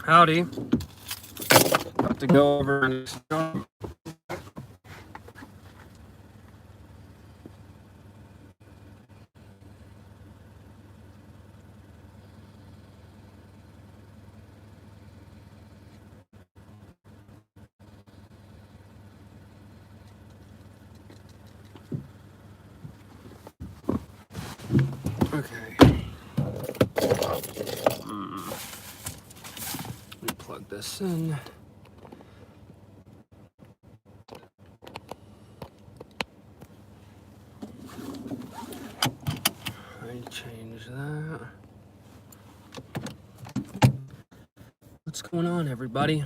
Howdy. About to go over and okay. Let me plug this in. I change that. What's going on, everybody?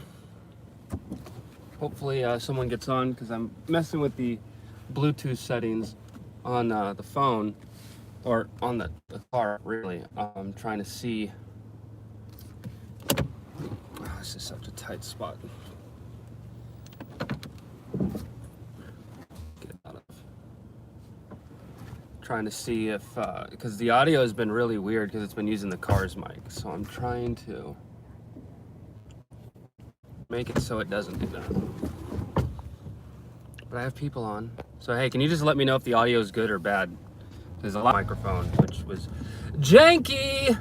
Hopefully someone gets on because I'm messing with the Bluetooth settings on the phone or on the car, really. I'm trying to see. Oh, this is such a tight spot. Get out of. Trying to see if, because the audio has been really weird because it's been using the car's mic. So I'm trying to make it so it doesn't do that. But I have people on. So hey, can you just let me know if the audio is good or bad? There's a lot of microphone, which was janky.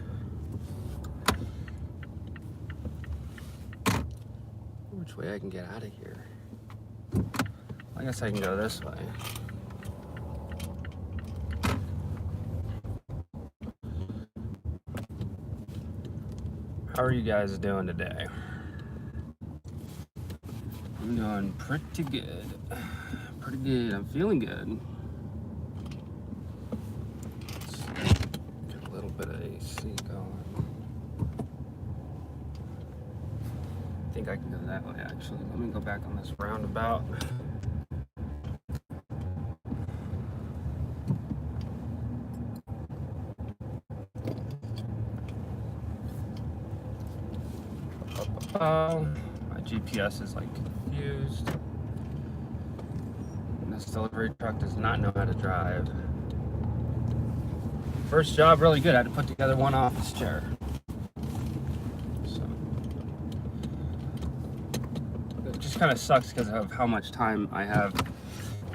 Which way I can get out of here? I guess I can go this way. How are you guys doing today? I'm doing pretty good. Pretty good. I'm feeling good. Let's get a little bit of AC going. I think I can go that way, actually. Let me go back on this roundabout. My GPS is like confused. And this delivery truck does not know how to drive. First job, really good. I had to put together one office chair. So it just kind of sucks because of how much time I have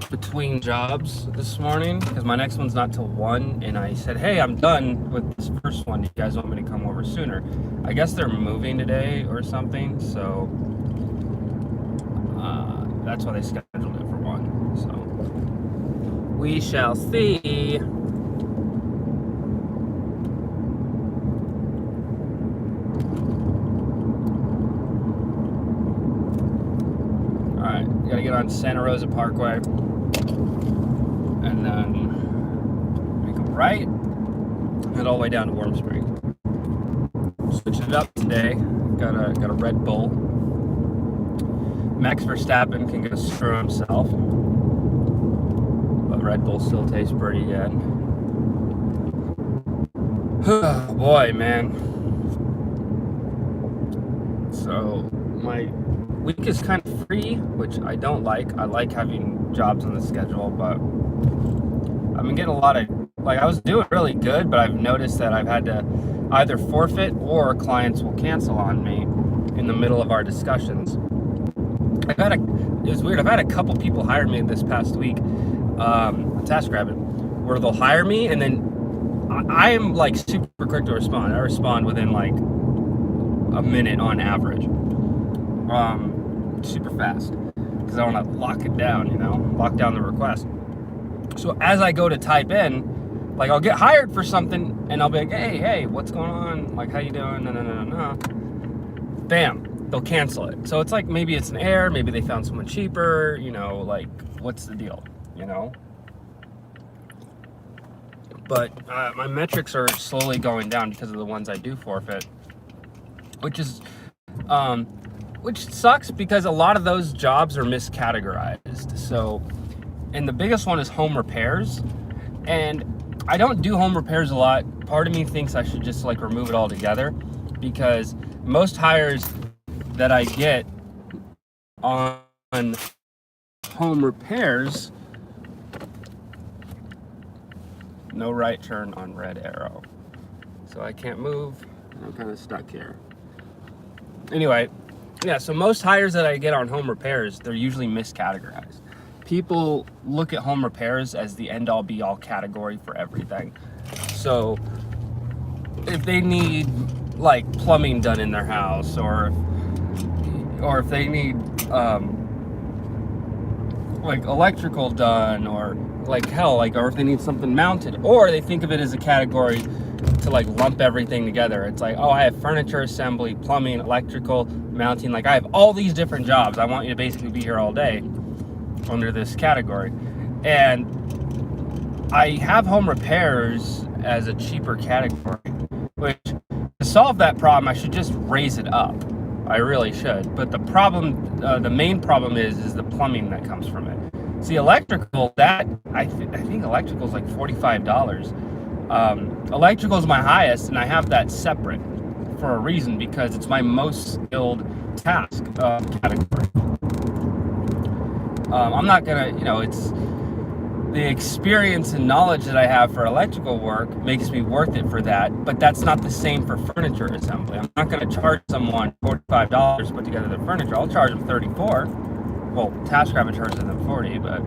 between jobs this morning, because my next one's not till 1, and I said, hey, I'm done with this first one. You guys want me to come over sooner? I guess they're moving today or something, so that's why they scheduled it for 1. So we shall see. All right, gotta get on Santa Rosa Parkway, and then make a right, head all the way down to Warm Springs. Switched it up today. Got a Red Bull. Max Verstappen can go screw himself, but Red Bull still tastes pretty good. Oh boy, man. So my week is kind of free, which I don't like. I like having jobs on the schedule, but I've been getting a lot of, like, I was doing really good, but I've noticed that I've had to either forfeit or clients will cancel on me in the middle of our discussions. It was weird. I've had a couple people hire me this past week, TaskRabbit, where they'll hire me, and then I am like super quick to respond. I respond within like a minute on average. Super fast, because I want to lock it down, lock down the request. So as I go to type in, like, I'll get hired for something, and I'll be like, hey, what's going on? Like, how you doing? No. Bam, they'll cancel it. So it's like, maybe it's an error, maybe they found someone cheaper, like, what's the deal, But my metrics are slowly going down because of the ones I do forfeit, which sucks because a lot of those jobs are miscategorized. So, and the biggest one is home repairs, and I don't do home repairs a lot. Part of me thinks I should just like remove it all together, because most hires that I get on home repairs, no right turn on red arrow. So I can't move, I'm kind of stuck here. Anyway, yeah, so most hires that I get on home repairs, they're usually miscategorized. People look at home repairs as the end-all be-all category for everything. So if they need like plumbing done in their house, or if they need like electrical done, or like hell, like, or if they need something mounted, or they think of it as a category to like lump everything together. It's like, oh, I have furniture assembly, plumbing, electrical, mounting, like I have all these different jobs. I want you to basically be here all day under this category. And I have home repairs as a cheaper category, which, to solve that problem, I should just raise it up. I really should. But the problem, the main problem is the plumbing that comes from it. See, electrical, that I think electrical is like $45. Electrical is my highest, and I have that separate for a reason, because it's my most skilled task category. I'm not gonna, it's the experience and knowledge that I have for electrical work makes me worth it for that, but that's not the same for furniture assembly. I'm not going to charge someone $45 to put together their furniture. I'll charge them $34. Well, TaskRabbit charges them $40, but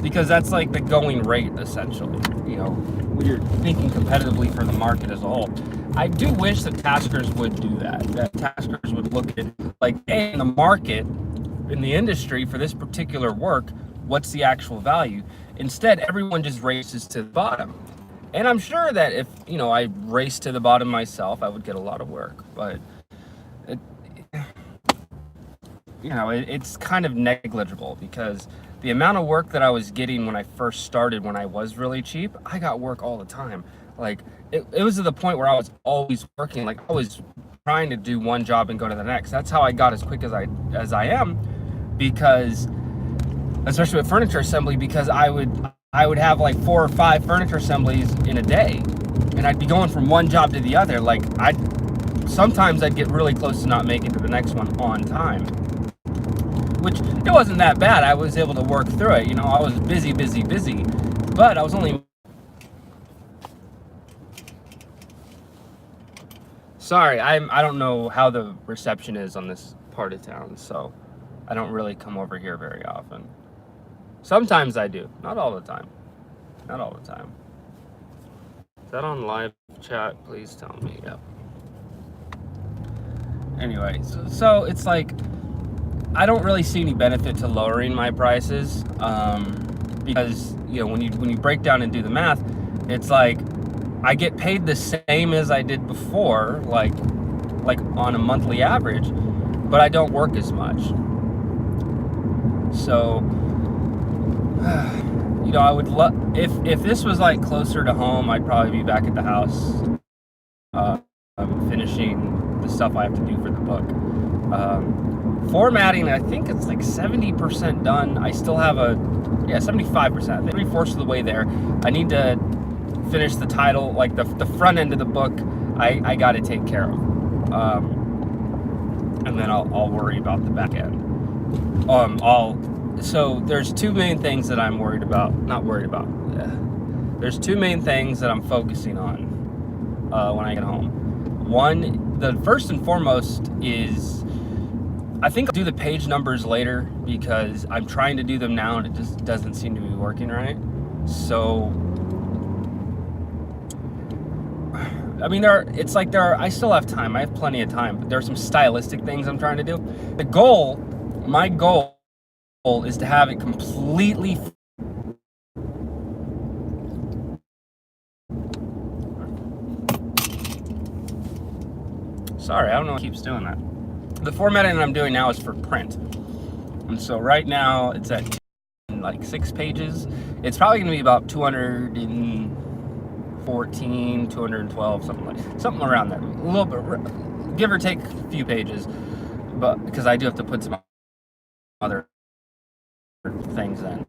because that's like the going rate essentially. When you're thinking competitively for the market as a whole. I do wish that taskers would do that. That taskers would look at like, hey, in the market, in the industry for this particular work, what's the actual value? Instead, everyone just races to the bottom. And I'm sure that if, I raced to the bottom myself, I would get a lot of work. But, it's kind of negligible, because the amount of work that I was getting when I first started, when I was really cheap, I got work all the time. Like, it was to the point where I was always working. Like, I was trying to do one job and go to the next. That's how I got as quick as I am, because especially with furniture assembly, because I would have like 4 or 5 furniture assemblies in a day, and I'd be going from one job to the other. Like, sometimes I'd get really close to not making it to the next one on time, which it wasn't that bad. I was able to work through it. I was busy, but I was only... Sorry, I don't know how the reception is on this part of town, so I don't really come over here very often. Sometimes I do, not all the time. Is that on live chat? Please tell me. Yep. Anyway, so it's like, I don't really see any benefit to lowering my prices, because when you break down and do the math, it's like I get paid the same as I did before, like on a monthly average, but I don't work as much. So, I would love, if this was like closer to home, I'd probably be back at the house, finishing the stuff I have to do for the book. Formatting, I think it's like 70% done. I still have 75%. I think 3/4 of the way there. I need to finish the title, like the front end of the book. I got to take care of, and then I'll worry about the back end. So there's 2 main things that I'm worried about. Not worried about. There's 2 main things that I'm focusing on when I get home. One, the first and foremost is, I think I'll do the page numbers later, because I'm trying to do them now and it just doesn't seem to be working right. So, I mean, I still have time. I have plenty of time, but there are some stylistic things I'm trying to do. My goal is to have it completely... Sorry, I don't know what keeps doing that. The formatting that I'm doing now is for print. And so right now it's at like 6 pages. It's probably going to be about 214, 212, something around there. A little bit, give or take a few pages, but because I do have to put some other things in.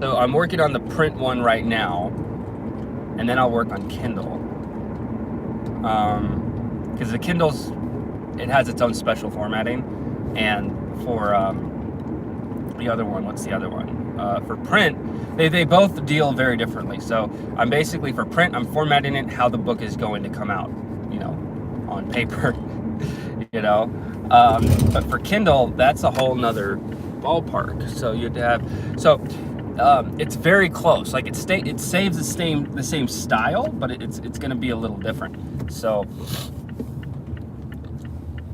So I'm working on the print one right now, and then I'll work on Kindle. Because the Kindle's, it has its own special formatting, and for the other one, what's the other one? For print, They both deal very differently. So I'm basically, for print, I'm formatting it how the book is going to come out, on paper, But for Kindle, that's a whole nother ballpark. So it's very close. Like it saves the same style, but it's going to be a little different. So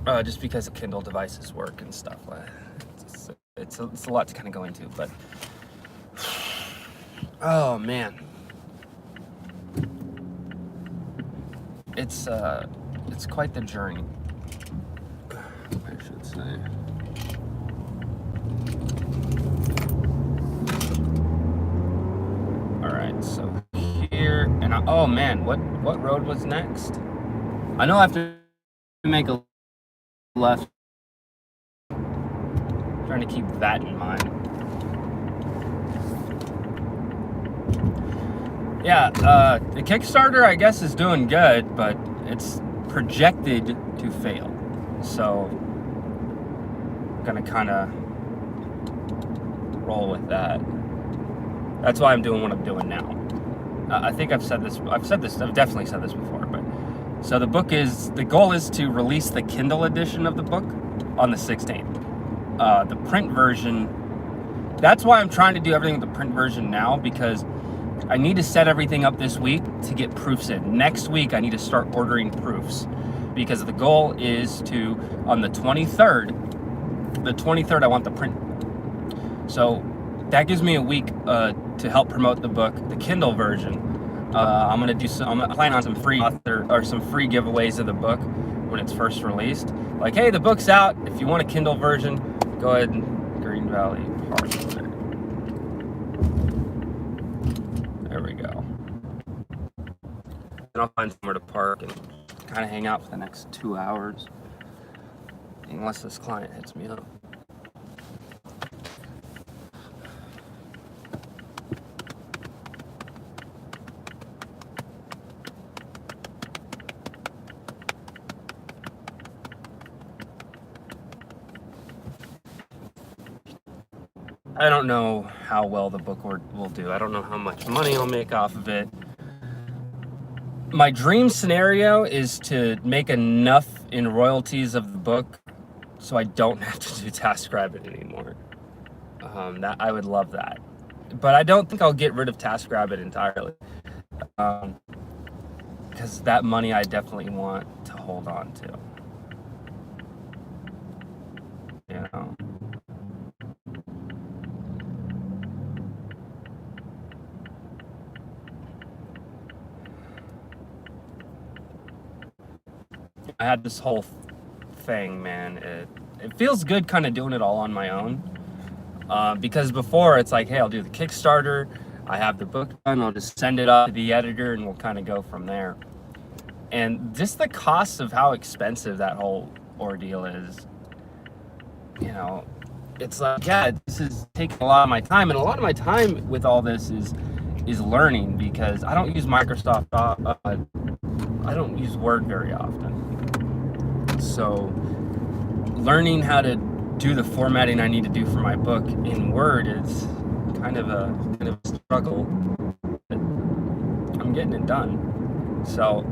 just because Kindle devices work and stuff, it's a lot to kind of go into. But oh man, it's quite the journey, I should say. All right, so here, and oh man, what road was next? I know I have to make a left. I'm trying to keep that in mind. Yeah, the Kickstarter, I guess, is doing good, but it's projected to fail. So I'm gonna kind of roll with that. That's why I'm doing what I'm doing now. I think I've definitely said this before, but so the goal is to release the Kindle edition of the book on the 16th. The print version, that's why I'm trying to do everything with the print version now, because I need to set everything up this week to get proofs in. Next week, I need to start ordering proofs, because the goal is to, on the 23rd, I want the print. So that gives me a week to help promote the book, the Kindle version. I'm gonna plan on some free giveaways of the book when it's first released. Like, hey, the book's out. If you want a Kindle version, go ahead and Green Valley Park. There we go. And I'll find somewhere to park and kind of hang out for the next 2 hours, unless this client hits me up. I don't know how well the book will do. I don't know how much money I'll make off of it. My dream scenario is to make enough in royalties of the book so I don't have to do TaskRabbit anymore. That I would love that. But I don't think I'll get rid of TaskRabbit entirely. Because that money I definitely want to hold on to. I had this whole thing, man. It feels good kind of doing it all on my own. Because before it's like, hey, I'll do the Kickstarter. I have the book done. I'll just send it up to the editor and we'll kind of go from there. And just the cost of how expensive that whole ordeal is, it's like, yeah, this is taking a lot of my time. And a lot of my time with all this is learning, because I don't use Microsoft. I don't use Word very often. So learning how to do the formatting I need to do for my book in Word is kind of a struggle. But I'm getting it done. So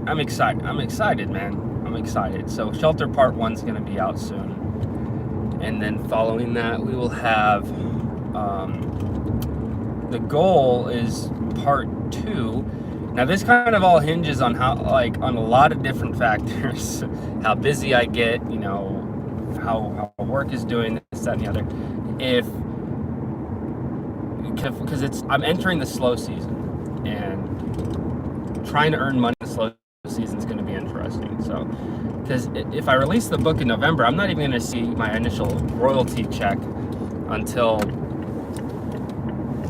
I'm excited, man. I'm excited. So Shelter Part 1's going to be out soon. And then following that, we will have, the goal is Part 2. Now this kind of all hinges on on a lot of different factors. How busy I get, how work is doing, this, that, and the other. Because I'm entering the slow season, and trying to earn money in the slow season is going to be interesting. So, because if I release the book in November, I'm not even going to see my initial royalty check until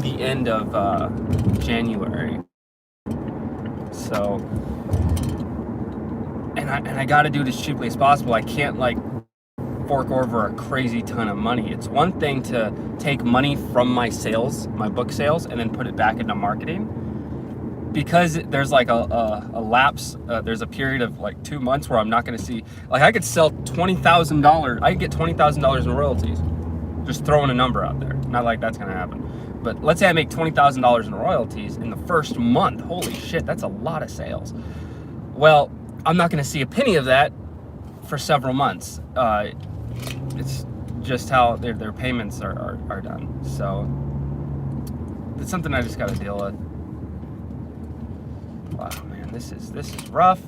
the end of January. So, and I got to do it as cheaply as possible. I can't fork over a crazy ton of money. It's one thing to take money from my book sales, and then put it back into marketing, because there's a lapse. There's a period of 2 months where I'm not going to see. I could sell $20,000. I could get $20,000 in royalties, just throwing a number out there. Not like that's going to happen, But let's say I make $20,000 in royalties in the first month. Holy shit, that's a lot of sales. Well, I'm not going to see a penny of that for several months. It's just how their payments are done. So it's something I just got to deal with. Wow, man, this is rough.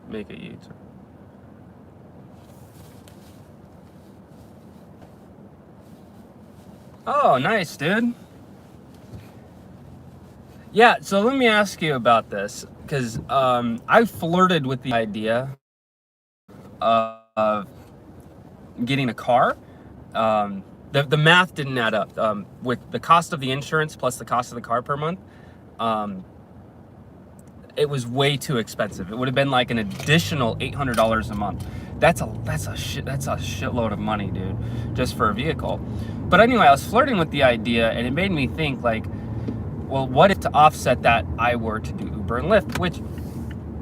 Make a U-turn. Oh, nice, dude. Yeah, so let me ask you about this, because I flirted with the idea of getting a car. The math didn't add up. With the cost of the insurance plus the cost of the car per month, it was way too expensive. It would have been like an additional $800 a month. That's a shitload of money, dude, just for a vehicle. But anyway, I was flirting with the idea, and it made me think, like, well, what if to offset that I were to do Uber and Lyft, which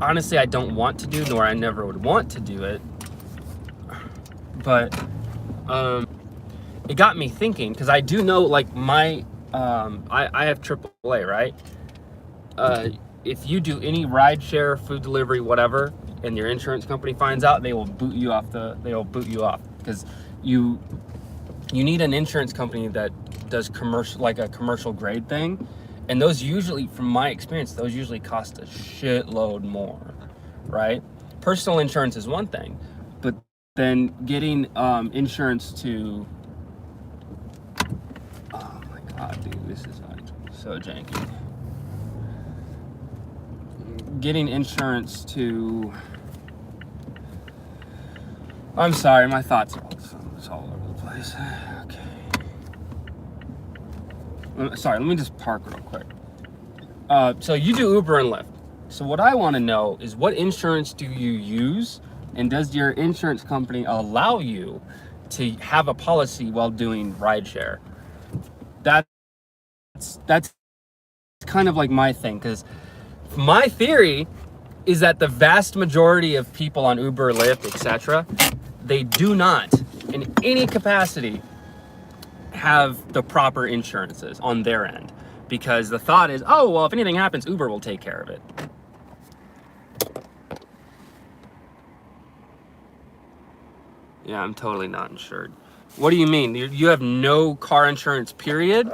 honestly I don't want to do, nor I never would want to do it. But it got me thinking, because I do know, like, my I have AAA, right? If you do any ride share, food delivery, whatever, and your insurance company finds out, they will boot you off because you need an insurance company that does a commercial grade thing, and those usually, from my experience, those usually cost a shitload more, right? Personal insurance is one thing, but then getting insurance to, oh my god, dude, this is like so janky. Getting insurance to, I'm sorry, my thoughts are all over the place. Okay. Sorry, let me just park real quick. So you do Uber and Lyft. So what I want to know is, what insurance do you use, and does your insurance company allow you to have a policy while doing rideshare? That's kind of like my thing, because my theory is that the vast majority of people on Uber, Lyft, etc., they do not, in any capacity, have the proper insurances on their end, because the thought is, oh, well, if anything happens, Uber will take care of it. Yeah, I'm totally not insured. What do you mean? You have no car insurance, period?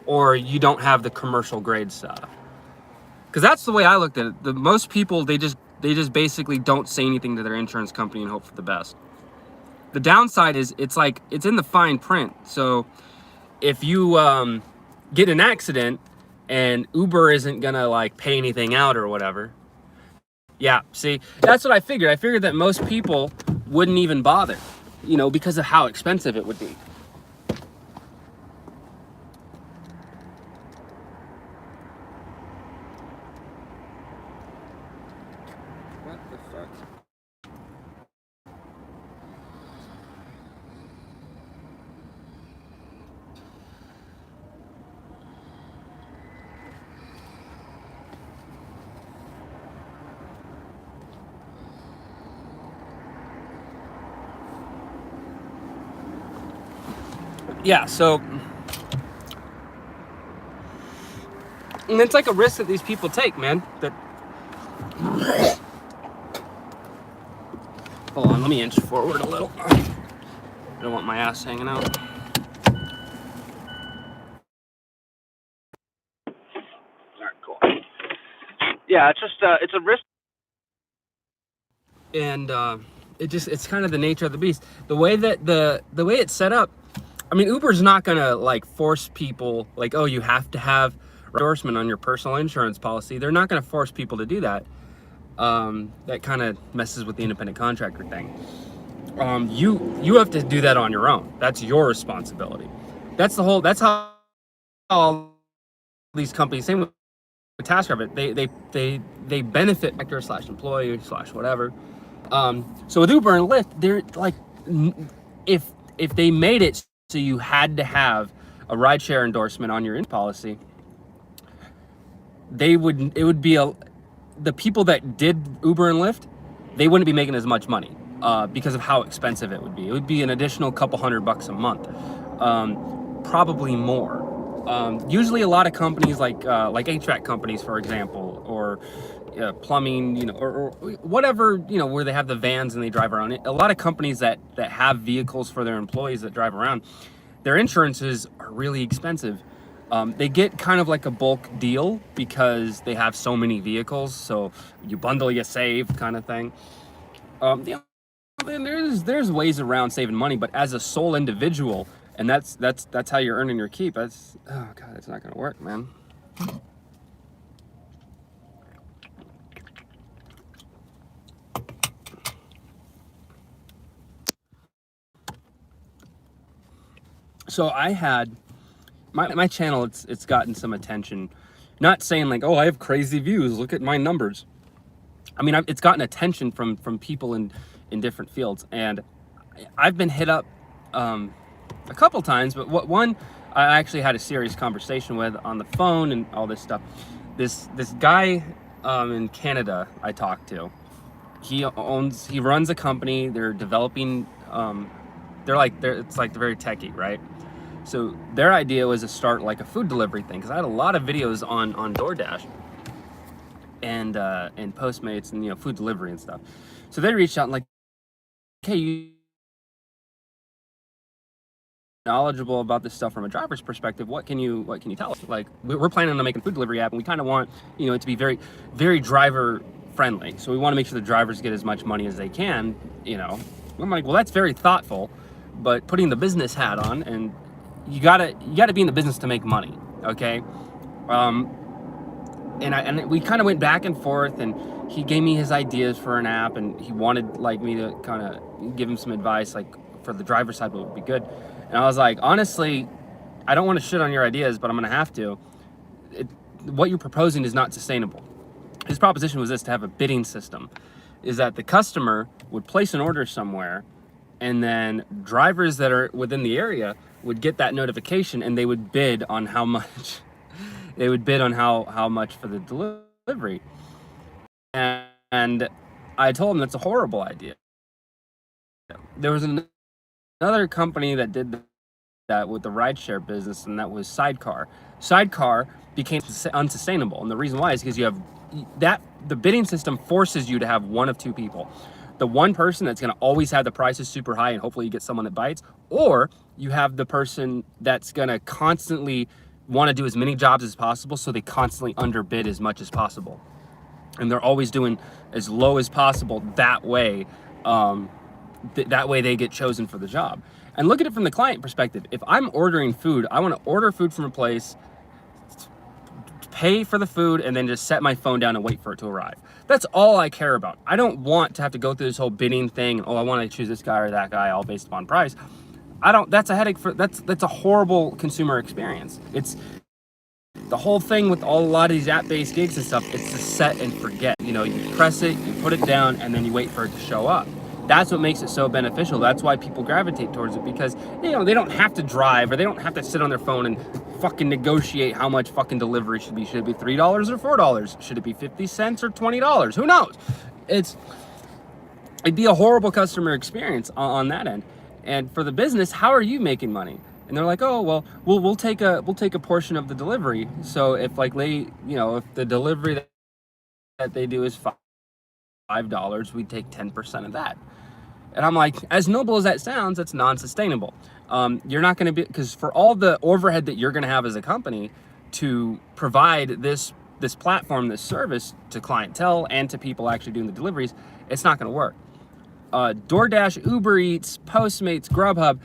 Or you don't have the commercial grade stuff? Because that's the way I looked at it. Most people, they just basically don't say anything to their insurance company and hope for the best. The downside is, it's in the fine print. So if you get in an accident and Uber isn't gonna like pay anything out or whatever, yeah, see, that's what I figured. I figured that most people wouldn't even bother, because of how expensive it would be. What the fuck? Yeah, so, and it's like a risk that these people take, man. Hold on, let me inch forward a little. I don't want my ass hanging out. Alright, cool. Yeah, it's just, it's a risk. And it's kind of the nature of the beast. The way that the way it's set up, I mean, Uber's not gonna like force people, like, oh, you have to have endorsement on your personal insurance policy. They're not gonna force people to do that. That kind of messes with the independent contractor thing. You have to do that on your own. That's your responsibility. That's how all these companies, same with TaskRabbit, they benefit actor / employee / whatever. So with Uber and Lyft, they're like, if they made it so you had to have a rideshare endorsement on your insurance policy, it would be the people that did Uber and Lyft, they wouldn't be making as much money. because of how expensive it would be. It would be an additional couple $100 a month, probably more. Usually a lot of companies like HVAC companies, for example, or plumbing, or whatever, where they have the vans and they drive around. A lot of companies that have vehicles for their employees that drive around, their insurances are really expensive. They get kind of like a bulk deal because they have so many vehicles. So you bundle, you save kind of thing. There's ways around saving money, but as a sole individual, and that's how you're earning your keep. Oh God, that's not gonna work, man. So I had my channel. It's gotten some attention. Not saying like, oh, I have crazy views. Look at my numbers. I mean, it's gotten attention from people in different fields, and I've been hit up a couple times. But one I actually had a serious conversation with on the phone and all this stuff. This guy in Canada I talked to. He runs a company. They're developing. It's like they're very techie, right? So their idea was to start like a food delivery thing, because I had a lot of videos on DoorDash and Postmates and food delivery and stuff. So they reached out and like, hey, you knowledgeable about this stuff from a driver's perspective, what can you tell us? Like, we're planning on making a food delivery app, and we kind of want it to be very, very driver friendly. So we want to make sure the drivers get as much money as they can. I'm like, well, that's very thoughtful, but putting the business hat on, and you gotta be in the business to make money, okay? And we kind of went back and forth, and he gave me his ideas for an app, and he wanted like me to kind of give him some advice, like for the driver side, what would be good. And I was like, honestly, I don't want to shit on your ideas, but I'm gonna have to. What you're proposing is not sustainable. His proposition was this: to have a bidding system, is that the customer would place an order somewhere, and then drivers that are within the area would get that notification, and they would bid on how much. They would bid on how much for the delivery. And I told him that's a horrible idea. There was another company that did that with the rideshare business, and that was Sidecar. Sidecar became unsustainable, and the reason why is because you have the bidding system forces you to have one of two people. The one person that's going to always have the prices super high, and hopefully you get someone that bites, or you have the person that's going to constantly want to do as many jobs as possible, so they constantly underbid as much as possible, and they're always doing as low as possible. That way they get chosen for the job. And look at it from the client perspective. If I'm ordering food, I want to order food from a place, pay for the food, and then just set my phone down and wait for it to arrive. That's all I care about. I don't want to have to go through this whole bidding thing. Oh, I want to choose this guy or that guy, all based upon price. That's a headache that's a horrible consumer experience. It's the whole thing with a lot of these app-based gigs and stuff. It's to set and forget. You press it, you put it down, and then you wait for it to show up. That's what makes it so beneficial. That's why people gravitate towards it, because they don't have to drive, or they don't have to sit on their phone and fucking negotiate how much fucking delivery should be. Should it be $3 or $4? Should it be 50 cents or $20? Who knows? It'd be a horrible customer experience on that end. And for the business, how are you making money? And they're like, oh, well, we'll take a portion of the delivery. So if if the delivery that they do is $5, we take 10% of that. And I'm like, as noble as that sounds, that's non-sustainable. You're not going to be, because for all the overhead that you're going to have as a company to provide this platform, this service to clientele and to people actually doing the deliveries, it's not going to work. DoorDash, Uber Eats, Postmates, Grubhub,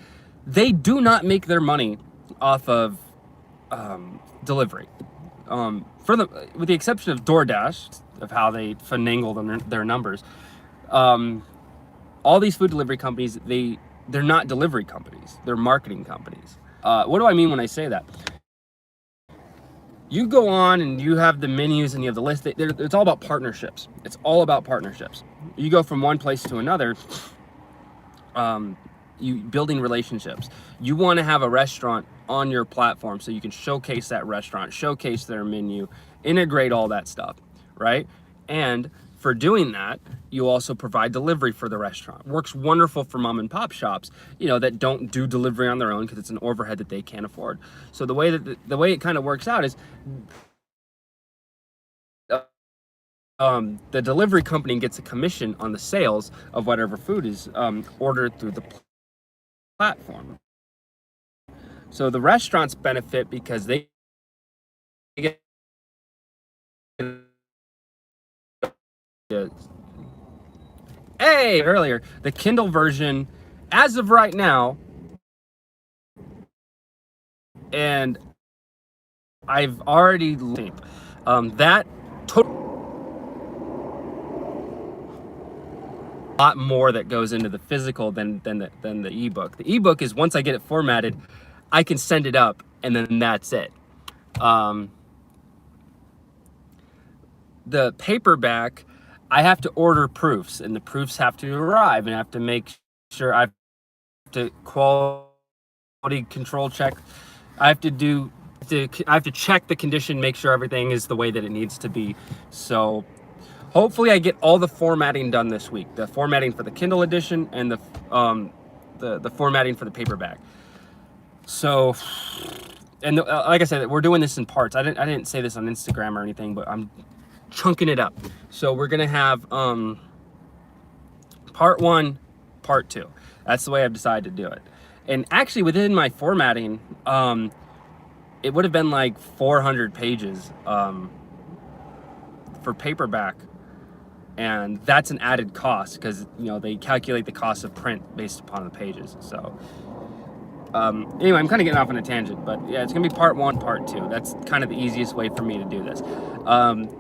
they do not make their money off of delivery. With the exception of DoorDash, of how they finagle their numbers. All these food delivery companies, they're not delivery companies. They're marketing companies. What do I mean when I say that? You go on and you have the menus and you have the list. It's all about partnerships. It's all about partnerships. You go from one place to another, you building relationships. You want to have a restaurant on your platform so you can showcase that restaurant, showcase their menu, integrate all that stuff, right? And for doing that, you also provide delivery for the restaurant. Works wonderful for mom and pop shops, you know, that don't do delivery on their own because it's an overhead that they can't afford. So the way it kind of works out is the delivery company gets a commission on the sales of whatever food is ordered through the platform. So the restaurants benefit because they get earlier, the Kindle version, as of right now, and I've already that total lot more that goes into the physical than the ebook. The ebook is, once I get it formatted, I can send it up and then that's it. The paperback, I have to order proofs, and the proofs have to arrive, and I have to make sure I have to quality control check. I have to check the condition, make sure everything is the way that it needs to be. So hopefully I get all the formatting done this week. The formatting for the Kindle edition and the formatting for the paperback. So, and like I said, we're doing this in parts. I didn't say this on Instagram or anything, but I'm chunking it up. So we're gonna have part 1, part 2. That's the way I've decided to do it. And actually, within my formatting, it would have been like 400 pages for paperback, and that's an added cost because, you know, they calculate the cost of print based upon the pages. So anyway, I'm kind of getting off on a tangent, but yeah, it's gonna be part 1, part 2. That's kind of the easiest way for me to do this.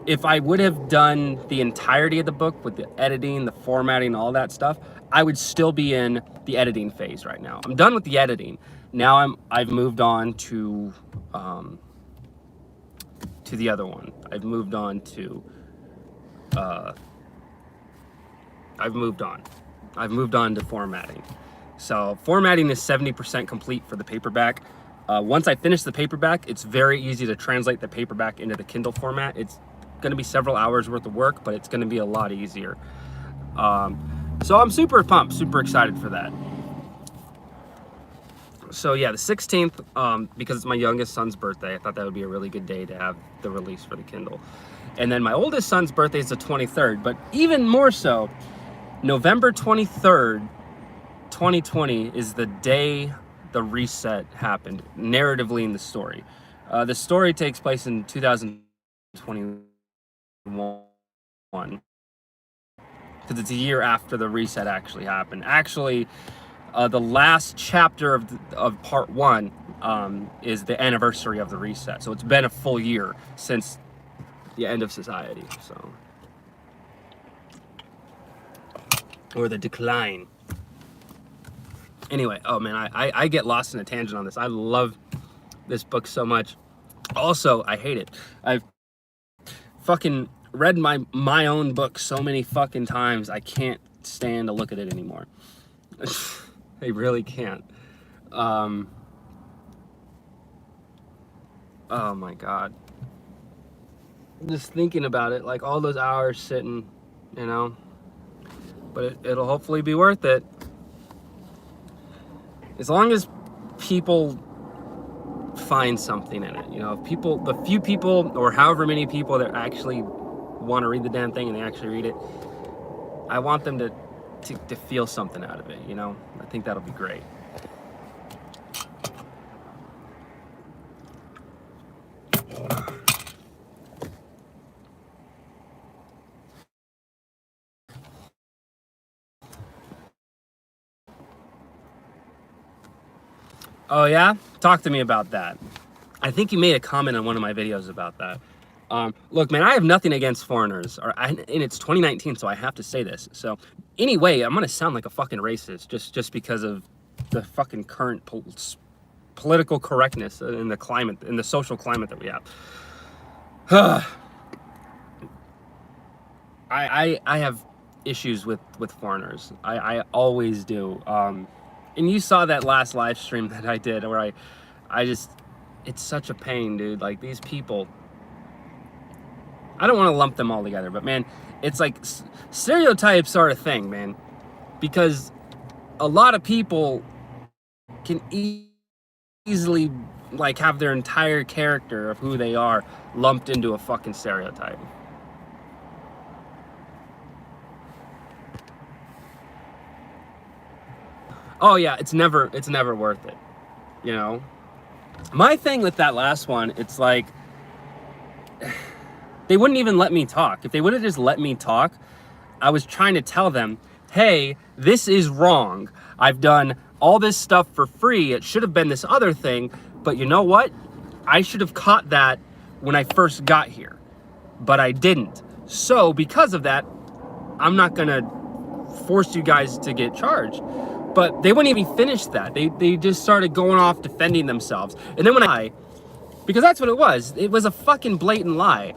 If I would have done the entirety of the book with the editing, the formatting, all that stuff, I would still be in the editing phase right now. I'm done with the editing. Now I've moved on to the other one. I've moved on to formatting. So formatting is 70% complete for the paperback. Once I finish the paperback, it's very easy to translate the paperback into the Kindle format. It's going to be several hours worth of work, but it's going to be a lot easier. So I'm super pumped, super excited for that. So yeah, the 16th, because it's my youngest son's birthday, I thought that would be a really good day to have the release for the Kindle. And then my oldest son's birthday is the 23rd, but even more so, November 23rd, 2020 is the day the reset happened, narratively in the story. The story takes place in 2021, because it's a year after the reset actually happened. Actually, the last chapter of part 1 is the anniversary of the reset. So it's been a full year since the end of society, so, or the decline. Anyway, oh man, I get lost in a tangent on this. I love this book so much. Also, I hate it. I've fucking read my own book so many fucking times, I can't stand to look at it anymore. I really can't. Oh my God. Just thinking about it, like all those hours sitting, you know, but it'll hopefully be worth it. As long as people find something in it, you know, if people, the few people or however many people that actually want to read the damn thing and they actually read it, I want them to feel something out of it, you know. I think that'll be great. Oh yeah? Talk to me about that. I think you made a comment on one of my videos about that. Look, man, I have nothing against foreigners, and it's 2019, so I have to say this. So anyway, I'm gonna sound like a fucking racist just because of the fucking current political correctness in the climate, in the social climate that we have. I have issues with foreigners. I always do. And you saw that last live stream that I did where I just, it's such a pain, dude. Like, these people, I don't want to lump them all together, but man, it's like stereotypes are a thing, man, because a lot of people can easily like have their entire character of who they are lumped into a fucking stereotype. Oh yeah, it's never worth it, you know? My thing with that last one, it's like they wouldn't even let me talk. If they would have just let me talk, I was trying to tell them, hey, this is wrong. I've done all this stuff for free. It should have been this other thing, but you know what? I should have caught that when I first got here, but I didn't. So because of that, I'm not gonna force you guys to get charged. But they wouldn't even finish that. They just started going off defending themselves. And then when because that's what it was a fucking blatant lie.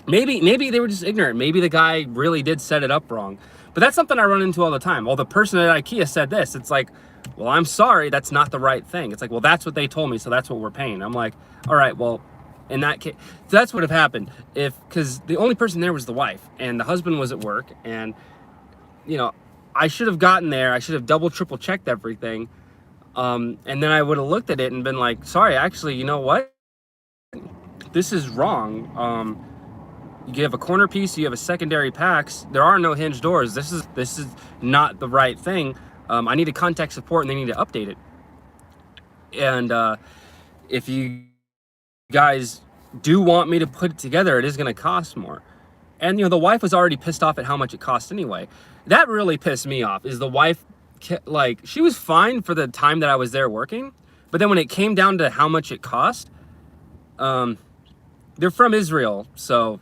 Maybe they were just ignorant. Maybe the guy really did set it up wrong. But that's something I run into all the time. Well, the person at IKEA said this. It's like, well, I'm sorry, that's not the right thing. It's like, well, that's what they told me, so that's what we're paying. I'm like, all right, well, in that case, that's what would have happened because the only person there was the wife, and the husband was at work, and you know, I should have gotten there. I should have double, triple checked everything. And then I would have looked at it and been like, sorry, actually, you know what? This is wrong. You have a corner piece, you have a secondary PAX. There are no hinge doors. This is not the right thing. I need to contact support and they need to update it. And if you guys do want me to put it together, it is going to cost more. And, you know, the wife was already pissed off at how much it cost anyway. That really pissed me off, is the wife, like, she was fine for the time that I was there working. But then when it came down to how much it cost, they're from Israel, so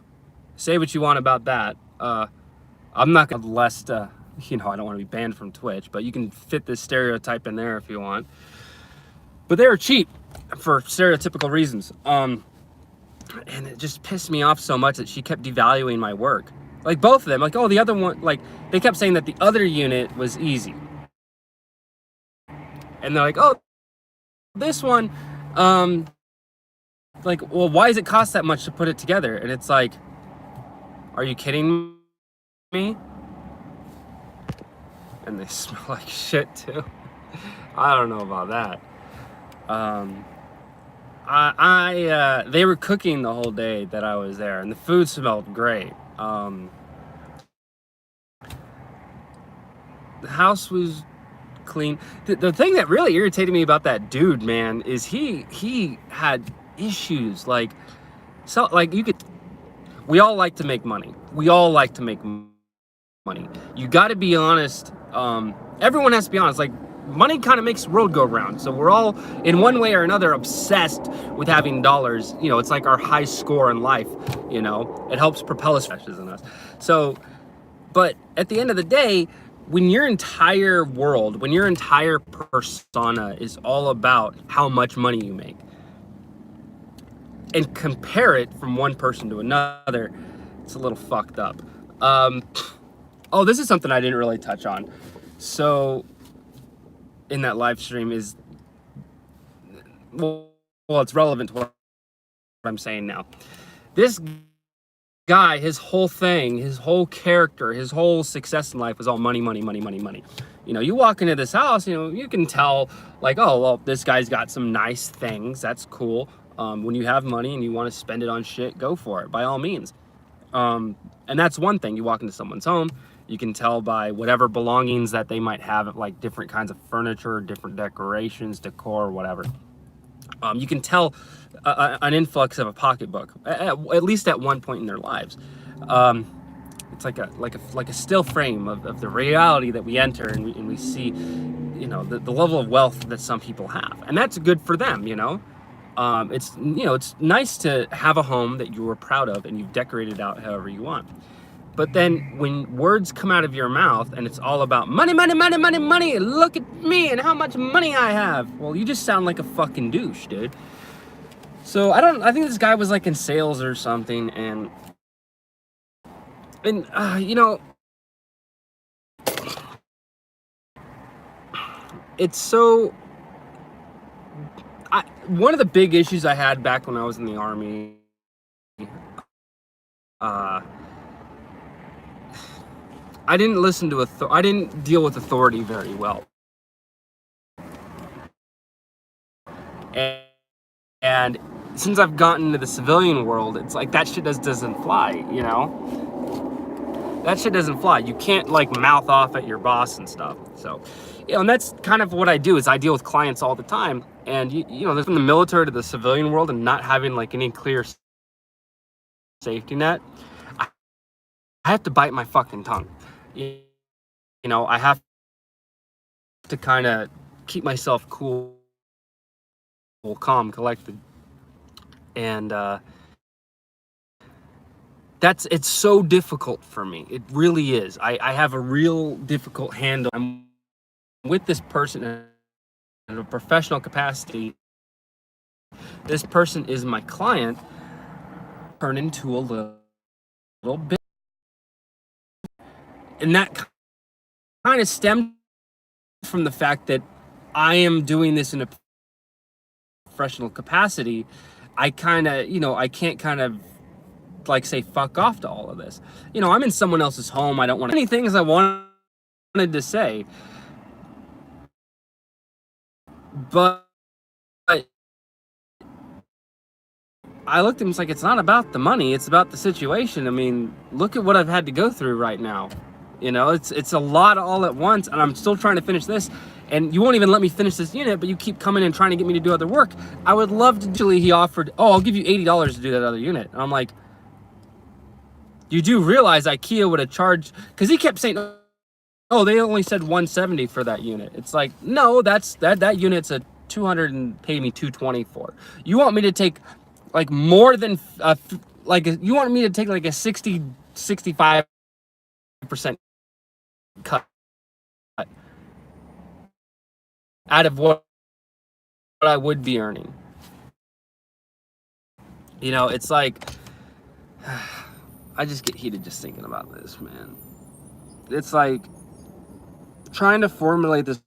say what you want about that. I'm not going to lest, you know, I don't want to be banned from Twitch, but you can fit this stereotype in there if you want. But they were cheap for stereotypical reasons. And it just pissed me off so much that she kept devaluing my work. Like both of them, like, oh, the other one, like they kept saying that the other unit was easy. And they're like, oh, this one, like, well, why does it cost that much to put it together? And it's like, are you kidding me? And they smell like shit too. I don't know about that. They were cooking the whole day that I was there, and the food smelled great. The house was clean. The thing that really irritated me about that dude, man, is he had issues. Like, so, like, we all like to make money. We all like to make money. You got to be honest. Everyone has to be honest. Like, money kind of makes the world go round. So we're all, in one way or another, obsessed with having dollars. You know, it's like our high score in life. You know, it helps propel us in us. So, but at the end of the day, when your entire world, when your entire persona is all about how much money you make, and compare it from one person to another, it's a little fucked up. Oh, this is something I didn't really touch on. So, in that live stream is, well, it's relevant to what I'm saying now. This guy, his whole thing, his whole character, his whole success in life was all money, money, money, money, money. You know, you walk into this house, you know, you can tell, like, oh, well, this guy's got some nice things. That's cool. When you have money and you want to spend it on shit, go for it, by all means. And that's one thing. You walk into someone's home, you can tell by whatever belongings that they might have, like different kinds of furniture, different decorations, decor, whatever. You can tell an influx of a pocketbook, at least at one point in their lives. It's like a still frame of the reality that we enter, and we see, you know, the level of wealth that some people have, and that's good for them, you know. It's, you know, it's nice to have a home that you were proud of and you've decorated out however you want. But then when words come out of your mouth and it's all about money, money, money, money, money, look at me and how much money I have. Well, you just sound like a fucking douche, dude. So I think this guy was like in sales or something, and you know, it's so, one of the big issues I had back when I was in the Army, I didn't listen to I didn't deal with authority very well. And since I've gotten into the civilian world, it's like that shit doesn't fly, you know? That shit doesn't fly. You can't like mouth off at your boss and stuff. So, you know, and that's kind of what I do is I deal with clients all the time. And, you know, from the military to the civilian world and not having like any clear safety net, I have to bite my fucking tongue. You know, I have to kind of keep myself cool, calm, collected. And it's so difficult for me. It really is. I have a real difficult handle. I'm with this person in a professional capacity. This person is my client. Turn into a little bit, and that kind of stemmed from the fact that I am doing this in a professional capacity. I kind of, you know, I can't kind of like say fuck off to all of this. You know, I'm in someone else's home. I don't want any things I wanted to say, but I looked at him, it's like, it's not about the money, it's about the situation. I mean, look at what I've had to go through right now. You know, it's a lot all at once, and I'm still trying to finish this, and you won't even let me finish this unit, but you keep coming and trying to get me to do other work. I would love to. Actually, he offered, oh, I'll give you $80 to do that other unit. And I'm like, you do realize IKEA would have charged, because he kept saying, oh, they only said $170 for that unit. It's like, no, that unit's a 200 and pay me $220 for. You want me to take like more than like you want me to take like a 65% cut out of what I would be earning. You know, it's like I just get heated just thinking about this, man. It's like trying to formulate this